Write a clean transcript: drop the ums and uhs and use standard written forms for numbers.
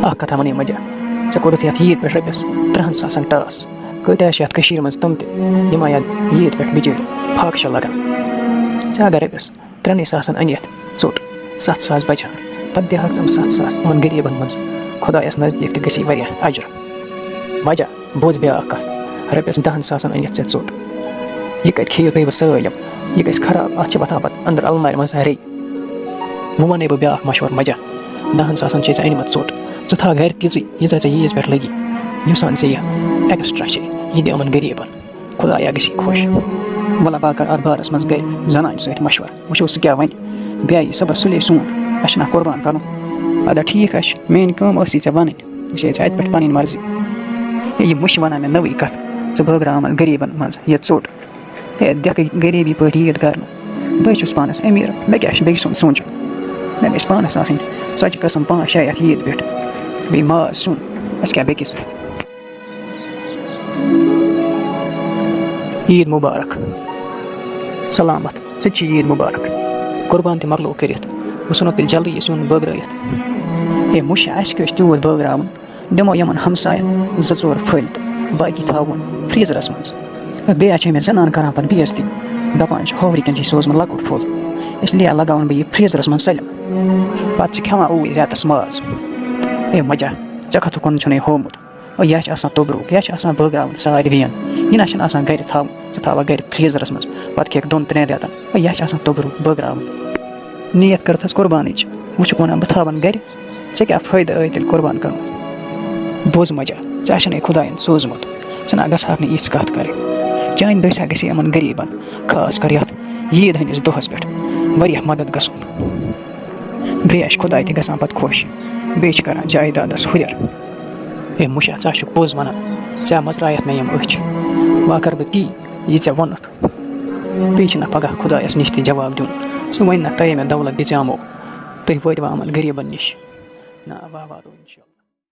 اکھ کتھا ونے مجا ژےٚ کوٚرُتھ یتھ عیٖد پٮ۪ٹھ رۄپیَس 300,000 ٹاس کۭتیاہ چھِ یتھ کٔشیٖرِ منٛز تِم تہِ یِم یتھ عیٖد پٮ۪ٹھ بِچٲرۍ پھاکہٕ چھِ لگان ژےٚ اگر رۄپیَس 3,000 أنِتھ ژوٚٹ 7,000 بچہٕ ہن پتہٕ دِہاکھ ژٕ 7,000 یِمن غریٖبن منٛز خۄدایس نزدیٖک تہِ گژھی واریاہ اجر مجا بوز بیٛاکھ کتھ رۄپیَس 10,000 أنِتھ ژےٚ ژوٚٹ یہِ کتہِ کھیٚیِو تُہۍ وۄنۍ سٲلِم یہِ گژھِ خراب اتھ چھِ وۄتھان پتہٕ أنٛدرٕ المارِ منٛز ریٚیہِ وۄنۍ ونے بہٕ بیٛاکھ مشورٕ مجا 10,000 چھے ژےٚ أنمٕژ ژوٚٹ ژٕ تھاو گرِ تِژٕے ییٖژاہ ژےٚ عیٖذ پٮ۪ٹھ لگی یُس ہن ژےٚ یہِ ایکٕسٹرا چھے یہِ دِ یِمن غریٖبن خۄدایا گژھی خۄش وَلہ بہٕ کر اتھ بارس منٛز گرِ زنانہِ سۭتۍ مشورٕ وٕچھو سُہ کیٛاہ وَنہِ بیٚیہِ یہِ صبر سُلے سون اَسہِ چھُنہ قۄربان کرُن ادا ٹھیٖک حظ چھُ میٲنۍ کٲم ٲسٕے ژےٚ وَنٕنۍ یہِ چھے ژےٚ اَتہِ پٮ۪ٹھ پنٕنۍ مرضی یہِ مُشہِ وَنان مےٚ نٔوٕے کتھ ژٕ بٲگراو یِمن غریٖبن منٛز یہِ ژوٚٹ ہے دٮ۪کھٕے غریٖبی پٲٹھۍ عیٖد کرنہٕ بہٕ چھُس پانس أمیٖر مےٚ کیٛاہ چھُ بیٚیہِ سُنٛد سونٛچُن مےٚ گژھِ پانس آسٕنۍ ژۄچہِ قٕسم 5-6 یتھ عیٖد پٮ۪ٹھ بیٚیہِ ماز سیُن اَسہِ کیٛاہ بیٚکِس سۭتۍ عیٖد مُبارک سلامت ژٕ تہِ چھِ عیٖد مُبارک قۄربان تہِ مۄکلو کٔرِتھ بہٕ ژھٕنو تیٚلہِ جلدی یہِ سیُن بٲگرٲیِتھ ہے مُشہِ اَسہِ کیٛاہ چھُ تیوٗت بٲگراوُن دِمو یِمن ہمساین 2-4 پھٔلۍ تہٕ باقٕے تھاوُن فریٖزرس منٛز بیٚیہِ چھِ مےٚ زنان کران پتہٕ بے عزتی دپان چھِ ہورِ کِنۍ چھِ سوزمُت لۄکُٹ پھوٚل اسلیے لگاوُن بہٕ یہِ فریٖزرس منٛز سٲلِم پتہٕ چھِ کھٮ۪وان اوٗرۍ رٮ۪تس ماز ہے مجا ژےٚ کتھُک کُن چھُنَے ہومُت یا چھِ آسان توٚبرُک یا چھِ آسان بٲگراوُن سارِوٕیَن یہِ نہ چھِنہٕ آسان گرِ تھاوُن ژٕ تھاوکھ گرِ فریٖزرس منٛز پتہٕ کھٮ۪کھ 2-3 رٮ۪تن یا چھِ آسان توٚبرُک بٲگراوُن نیت کٔرتھس قۄربانٕچ وٕچھُکھ ونان بہٕ تھاون گرِ ژےٚ کیٛاہ فٲیدٕ ٲے تیٚلہِ قۄربان کرُن بوز مجا ژےٚ چھُنَے خۄداین سوٗزمُت ژٕ نہ گژھکھ نہٕ یِژھ کتھ کرٕنۍ چانہِ دٔسۍ گژھِ یِمن غریٖبن خاص کر یتھ عیٖد ہٕنٛدِس دۄہس پٮ۪ٹھ واریاہ مدد گژھُن بیٚیہِ آسہِ خۄداے تہِ گژھان پتہٕ خۄش بیٚیہِ چھِ کران جایدادس ہُرٮ۪ر ہے مُشا ژٕ چھُکھ پوٚز ونان ژےٚ مزرایتھ مےٚ یِم أچھ وۄنۍ کر بہٕ تی یہِ ژےٚ ووٚنُتھ بیٚیہِ چھُنہ پگاہ خۄدایس نِش تہِ جواب دیُن سُہ وَنہِ نہ تۄہے مےٚ دولت دِژیامو تُہۍ وٲتوا یِمن غریٖبن نِش نہ واہ واتو انشاء اللہ